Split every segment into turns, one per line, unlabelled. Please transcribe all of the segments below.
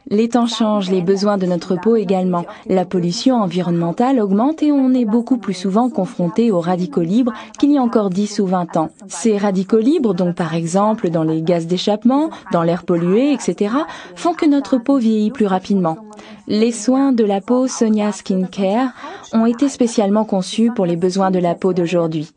Les temps changent, les besoins de notre peau également. La pollution environnementale augmente et on est beaucoup plus souvent confronté aux radicaux libres qu'il y a encore 10 ou 20 ans. Ces radicaux libres, donc par exemple dans les gaz d'échappement, dans l'air pollué, etc., font que notre peau vieillit plus rapidement. Les soins de la peau Sonia Skincare ont été spécialement conçus pour les besoins de la peau d'aujourd'hui.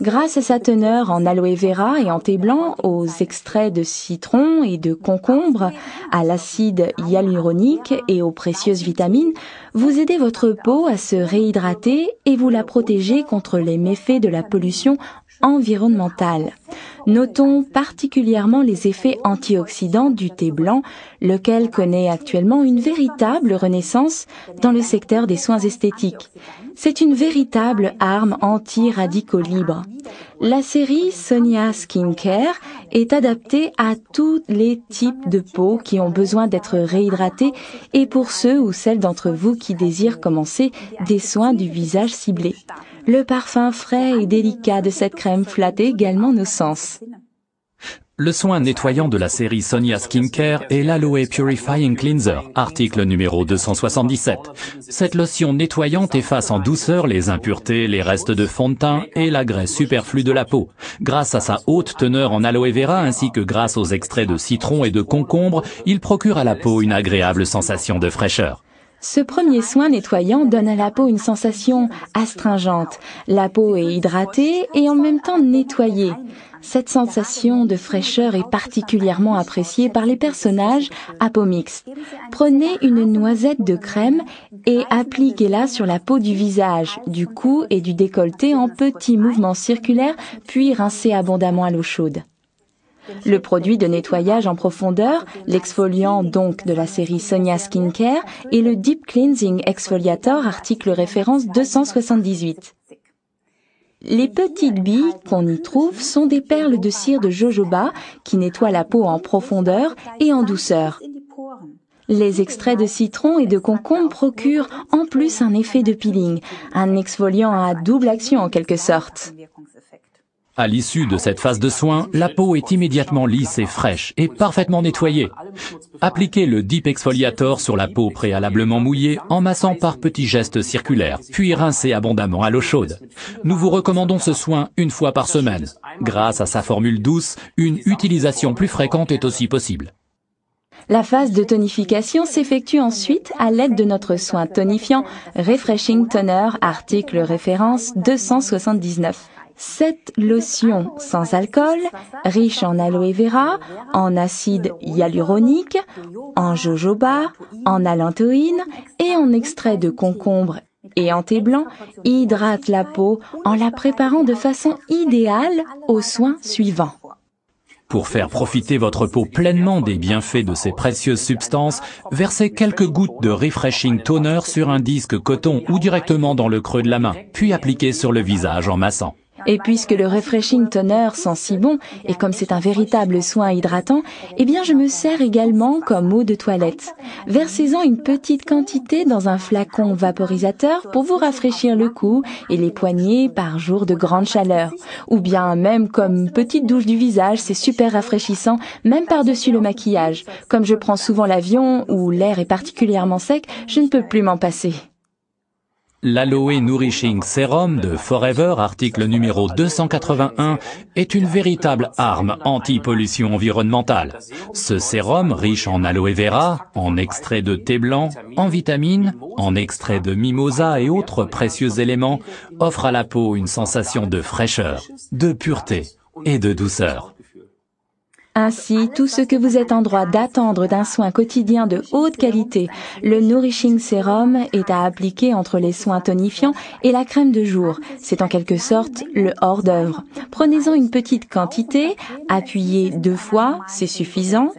Grâce à sa teneur en aloe vera et en thé blanc, aux extraits de citron et de concombre, à l'acide hyaluronique et aux précieuses vitamines, vous aidez votre peau à se réhydrater et vous la protégez contre les méfaits de la pollution environnementale. Notons particulièrement les effets antioxydants du thé blanc, lequel connaît actuellement une véritable renaissance dans le secteur des soins esthétiques. C'est une véritable arme anti-radicaux libres. La série Sonia Skincare est adaptée à tous les types de peau qui ont besoin d'être réhydratés et pour ceux ou celles d'entre vous qui désirent commencer des soins du visage ciblés. Le parfum frais et délicat de cette crème flatte également nos sens.
Le soin nettoyant de la série Sonia Skincare est l'Aloe Purifying Cleanser, article numéro 277. Cette lotion nettoyante efface en douceur les impuretés, les restes de fond de teint et la graisse superflue de la peau. Grâce à sa haute teneur en aloe vera ainsi que grâce aux extraits de citron et de concombre, il procure à la peau une agréable sensation de fraîcheur.
Ce premier soin nettoyant donne à la peau une sensation astringente. La peau est hydratée et en même temps nettoyée. Cette sensation de fraîcheur est particulièrement appréciée par les personnages à peau mixte. Prenez une noisette de crème et appliquez-la sur la peau du visage, du cou et du décolleté en petits mouvements circulaires, puis rincez abondamment à l'eau chaude. Le produit de nettoyage en profondeur, l'exfoliant donc de la série Sonia Skincare, est le Deep Cleansing Exfoliator, article référence 278. Les petites billes qu'on y trouve sont des perles de cire de jojoba qui nettoient la peau en profondeur et en douceur. Les extraits de citron et de concombre procurent en plus un effet de peeling, un exfoliant à double action en quelque sorte.
À l'issue de cette phase de soin, la peau est immédiatement lisse et fraîche et parfaitement nettoyée. Appliquez le Deep Exfoliator sur la peau préalablement mouillée en massant par petits gestes circulaires, puis rincez abondamment à l'eau chaude. Nous vous recommandons ce soin une fois par semaine. Grâce à sa formule douce, une utilisation plus fréquente est aussi possible.
La phase de tonification s'effectue ensuite à l'aide de notre soin tonifiant Refreshing Toner, article référence 279. Cette lotion sans alcool, riche en aloe vera, en acide hyaluronique, en jojoba, en allantoïne et en extrait de concombre et en thé blanc, hydrate la peau en la préparant de façon idéale aux soins suivants.
Pour faire profiter votre peau pleinement des bienfaits de ces précieuses substances, versez quelques gouttes de Refreshing Toner sur un disque coton ou directement dans le creux de la main, puis appliquez sur le visage en massant.
Et puisque le Refreshing Toner sent si bon, et comme c'est un véritable soin hydratant, eh bien je me sers également comme eau de toilette. Versez-en une petite quantité dans un flacon vaporisateur pour vous rafraîchir le cou et les poignets par jour de grande chaleur. Ou bien même comme petite douche du visage, c'est super rafraîchissant, même par-dessus le maquillage. Comme je prends souvent l'avion où l'air est particulièrement sec, je ne peux plus m'en passer.
L'Aloe Nourishing Serum de Forever, article numéro 281, est une véritable arme anti-pollution environnementale. Ce sérum, riche en aloe vera, en extrait de thé blanc, en vitamines, en extrait de mimosa et autres précieux éléments, offre à la peau une sensation de fraîcheur, de pureté et de douceur.
Ainsi, tout ce que vous êtes en droit d'attendre d'un soin quotidien de haute qualité, le Nourishing Serum est à appliquer entre les soins tonifiants et la crème de jour. C'est en quelque sorte le hors-d'œuvre. Prenez-en une petite quantité, appuyez 2 fois, c'est suffisant,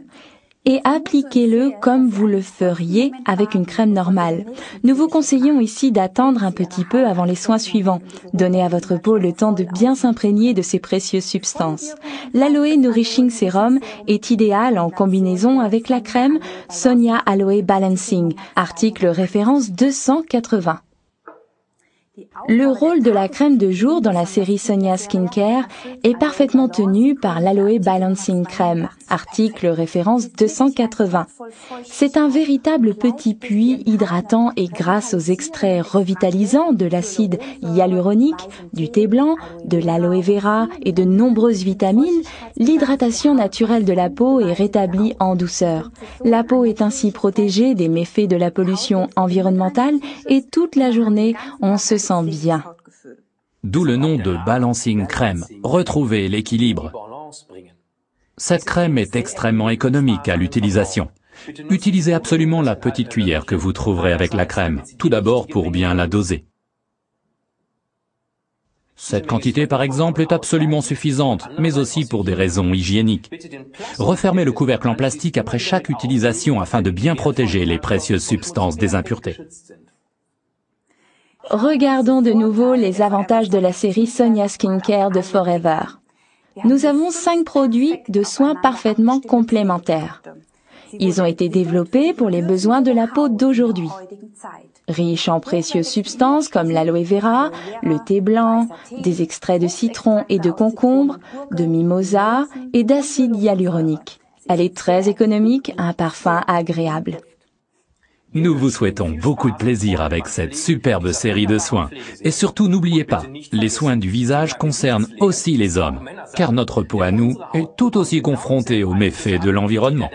et appliquez-le comme vous le feriez avec une crème normale. Nous vous conseillons ici d'attendre un petit peu avant les soins suivants. Donnez à votre peau le temps de bien s'imprégner de ces précieuses substances. L'Aloe Nourishing Serum est idéal en combinaison avec la crème Sonia Aloe Balancing, article référence 280. Le rôle de la crème de jour dans la série Sonia Skincare est parfaitement tenu par l'Aloe Balancing Crème, article référence 280. C'est un véritable petit puits hydratant et grâce aux extraits revitalisants de l'acide hyaluronique, du thé blanc, de l'aloe vera et de nombreuses vitamines, l'hydratation naturelle de la peau est rétablie en douceur. La peau est ainsi protégée des méfaits de la pollution environnementale et toute la journée, on se sent bien.
D'où le nom de Balancing Crème, retrouver l'équilibre. Cette crème est extrêmement économique à l'utilisation. Utilisez absolument la petite cuillère que vous trouverez avec la crème, tout d'abord pour bien la doser. Cette quantité, par exemple, est absolument suffisante, mais aussi pour des raisons hygiéniques. Refermez le couvercle en plastique après chaque utilisation afin de bien protéger les précieuses substances des impuretés.
Regardons de nouveau les avantages de la série Sonia Skincare de Forever. Nous avons 5 produits de soins parfaitement complémentaires. Ils ont été développés pour les besoins de la peau d'aujourd'hui. Riches en précieuses substances comme l'aloe vera, le thé blanc, des extraits de citron et de concombre, de mimosa et d'acide hyaluronique. Elle est très économique, un parfum agréable.
Nous vous souhaitons beaucoup de plaisir avec cette superbe série de soins. Et surtout, n'oubliez pas, les soins du visage concernent aussi les hommes, car notre peau à nous est tout aussi confrontée aux méfaits de l'environnement.